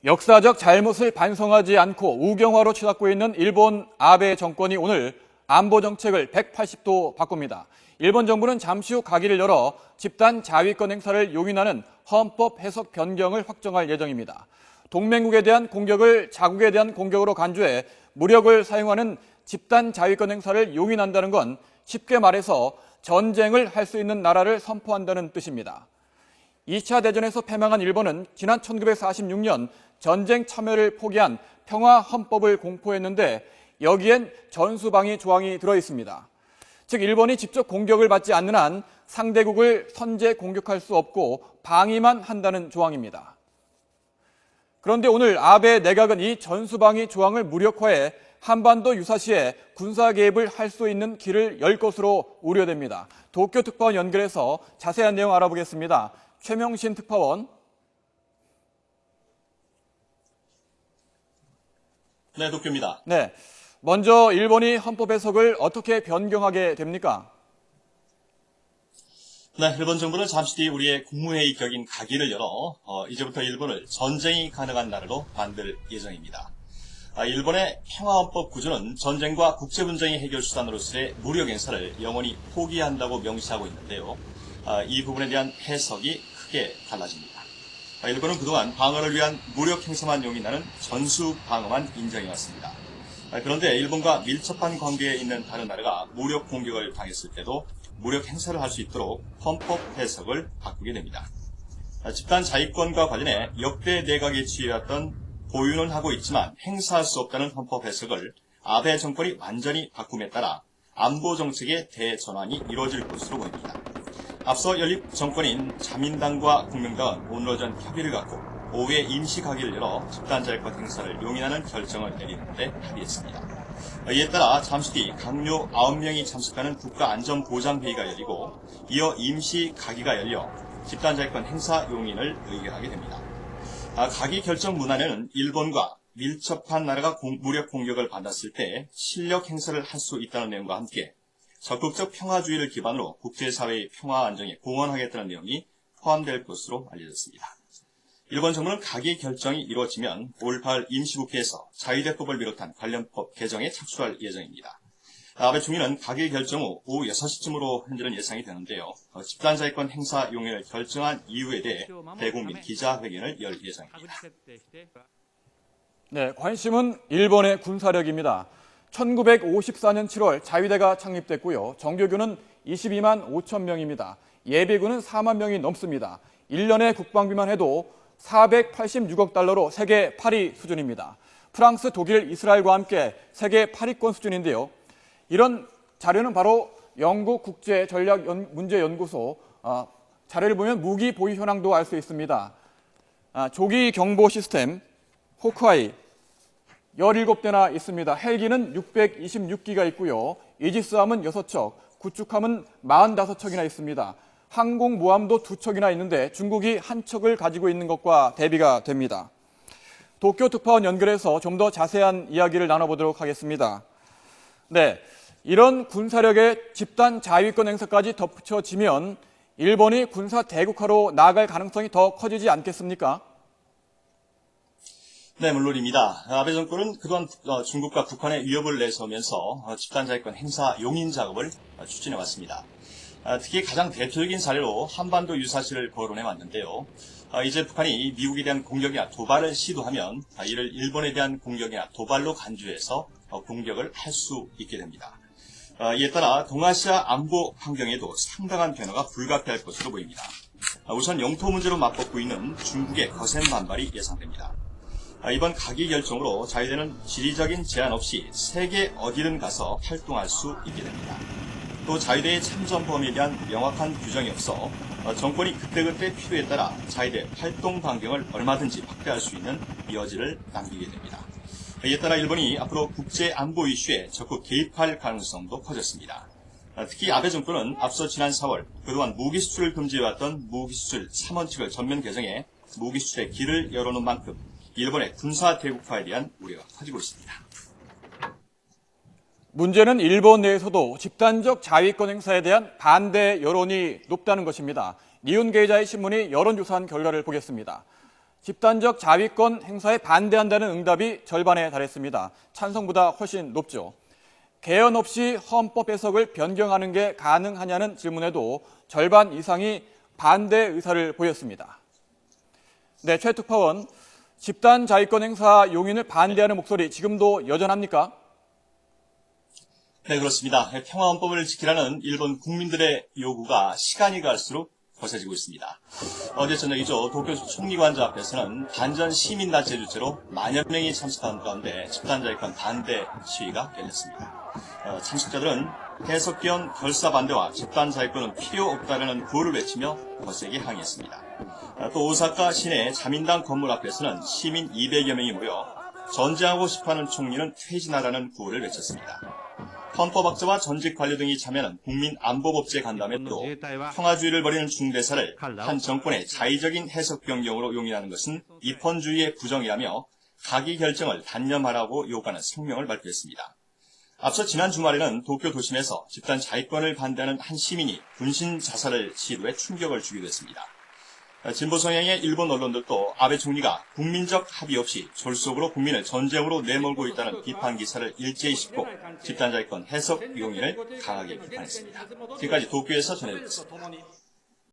역사적 잘못을 반성하지 않고 우경화로 치닫고 있는 일본 아베 정권이 오늘 안보 정책을 180도 바꿉니다. 일본 정부는 잠시 후 가기를 열어 집단 자위권 행사를 용인하는 헌법 해석 변경을 확정할 예정입니다. 동맹국에 대한 공격을 자국에 대한 공격으로 간주해 무력을 사용하는 집단 자위권 행사를 용인한다는 건 쉽게 말해서 전쟁을 할 수 있는 나라를 선포한다는 뜻입니다. 2차 대전에서 패망한 일본은 지난 1946년 전쟁 참여를 포기한 평화헌법을 공포했는데 여기엔 전수방위 조항이 들어있습니다. 즉 일본이 직접 공격을 받지 않는 한 상대국을 선제 공격할 수 없고 방위만 한다는 조항입니다. 그런데 오늘 아베 내각은 이 전수방위 조항을 무력화해 한반도 유사시에 군사 개입을 할 수 있는 길을 열 것으로 우려됩니다. 도쿄 특파원 연결해서 자세한 내용 알아보겠습니다. 최명신 특파원. 네, 도쿄입니다. 네, 먼저 일본이 헌법 해석을 어떻게 변경하게 됩니까? 네, 일본 정부는 잠시 뒤 우리의 국무회의 격인 가기를 열어 이제부터 일본을 전쟁이 가능한 나라로 만들 예정입니다. 일본의 평화헌법 구조는 전쟁과 국제분쟁의 해결 수단으로서의 무력 행사를 영원히 포기한다고 명시하고 있는데요. 이 부분에 대한 해석이 크게 달라집니다. 일본은 그동안 방어를 위한 무력 행사만 용인하는 전수 방어만 인정해왔습니다. 그런데 일본과 밀접한 관계에 있는 다른 나라가 무력 공격을 당했을 때도 무력 행사를 할 수 있도록 헌법 해석을 바꾸게 됩니다. 집단 자위권과 관련해 역대 내각이 취해왔던 보유는 하고 있지만 행사할 수 없다는 헌법 해석을 아베 정권이 완전히 바꿈에 따라 안보 정책의 대전환이 이루어질 것으로 보입니다. 앞서 연립 정권인 자민당과 국민당은 오늘 오전 협의를 갖고 오후에 임시 가기를 열어 집단 자위권 행사를 용인하는 결정을 내리는데 합의했습니다. 이에 따라 잠시 뒤 강요 9명이 참석하는 국가안전보장회의가 열리고 이어 임시 가기가 열려 집단 자위권 행사 용인을 의결하게 됩니다. 가기 결정 문안에는 일본과 밀접한 나라가 무력 공격을 받았을 때 실력 행사를 할 수 있다는 내용과 함께 적극적 평화주의를 기반으로 국제사회의 평화 안정에 공헌하겠다는 내용이 포함될 것으로 알려졌습니다. 일본 정부는 가기 결정이 이루어지면 올 8월 임시국회에서 자위대법을 비롯한 관련 법 개정에 착수할 예정입니다. 아베 총리는 가기 결정 후 오후 6시쯤으로 현재는 예상이 되는데요. 집단자위권 행사 용인을 결정한 이유에 대해 대국민 기자회견을 열 예정입니다. 네, 관심은 일본의 군사력입니다. 1954년 7월 자위대가 창립됐고요. 정규군은 22만 5천 명입니다. 예비군은 4만 명이 넘습니다. 1년의 국방비만 해도 486억 달러로 세계 8위 수준입니다. 프랑스, 독일, 이스라엘과 함께 세계 8위권 수준인데요. 이런 자료는 바로 영국 국제전략문제연구소 자료를 보면 무기 보유 현황도 알 수 있습니다. 조기 경보 시스템 호크아이 17대나 있습니다. 헬기는 626기가 있고요. 이지스함은 6척, 구축함은 45척이나 있습니다. 항공모함도 2척이나 있는데 중국이 1척을 가지고 있는 것과 대비가 됩니다. 도쿄 특파원 연결해서 좀 더 자세한 이야기를 나눠보도록 하겠습니다. 네, 이런 군사력의 집단 자위권 행사까지 덧붙여지면 일본이 군사 대국화로 나아갈 가능성이 더 커지지 않겠습니까? 네, 물론입니다. 아베 정권은 그동안 중국과 북한의 위협을 내세우면서 집단 자위권 행사 용인 작업을 추진해 왔습니다. 특히 가장 대표적인 사례로 한반도 유사시를 거론해 왔는데요. 이제 북한이 미국에 대한 공격이나 도발을 시도하면 이를 일본에 대한 공격이나 도발로 간주해서 공격을 할 수 있게 됩니다. 이에 따라 동아시아 안보 환경에도 상당한 변화가 불가피할 것으로 보입니다. 우선 영토 문제로 맞붙고 있는 중국의 거센 반발이 예상됩니다. 이번 가기 결정으로 자위대는 지리적인 제한 없이 세계 어디든 가서 활동할 수 있게 됩니다. 또 자위대의 참전 범위에 대한 명확한 규정이 없어 정권이 그때그때 필요에 따라 자위대 활동 반경을 얼마든지 확대할 수 있는 여지를 남기게 됩니다. 이에 따라 일본이 앞으로 국제 안보 이슈에 적극 개입할 가능성도 커졌습니다. 특히 아베 정권은 앞서 지난 4월 그동안 무기 수출을 금지해왔던 무기 수출 3원칙을 전면 개정해 무기 수출의 길을 열어놓은 만큼 일본의 군사 대국화에 대한 우려가 커지고 있습니다. 문제는 일본 내에서도 집단적 자위권 행사에 대한 반대 여론이 높다는 것입니다. 니혼게이자의 신문이 여론조사한 결과를 보겠습니다. 집단적 자위권 행사에 반대한다는 응답이 절반에 달했습니다. 찬성보다 훨씬 높죠. 개헌 없이 헌법 해석을 변경하는 게 가능하냐는 질문에도 절반 이상이 반대 의사를 보였습니다. 네, 최 특파원, 집단 자위권 행사 용인을 반대하는 목소리 지금도 여전합니까? 네, 그렇습니다. 평화헌법을 지키라는 일본 국민들의 요구가 시간이 갈수록 거세지고 있습니다. 어제 저녁이죠. 도쿄 총리관저 앞에서는 반전 시민단체 주최로 만여 명이 참석한 가운데 집단자위권 반대 시위가 열렸습니다. 참석자들은 해석개헌 결사 반대와 집단자위권은 필요 없다라는 구호를 외치며 거세게 항의했습니다. 또 오사카 시내 자민당 건물 앞에서는 시민 200여 명이 모여 전쟁하고 싶어하는 총리는 퇴진하라는 구호를 외쳤습니다. 헌법학자와 전직 관료 등이 참여하는 국민안보법제 간담회도 평화주의를 벌이는 중대사를 한 정권의 자의적인 해석 변경으로 용인하는 것은 입헌주의의 부정이라며 가기 결정을 단념하라고 요구하는 성명을 발표했습니다. 앞서 지난 주말에는 도쿄 도심에서 집단 자위권을 반대하는 한 시민이 분신 자살을 시도해 충격을 주기도 했습니다. 진보 성향의 일본 언론들도 아베 총리가 국민적 합의 없이 졸속으로 국민을 전쟁으로 내몰고 있다는 비판 기사를 일제히 싣고 집단자위권 해석 용인을 강하게 비판했습니다. 지금까지 도쿄에서 전해드렸습니다.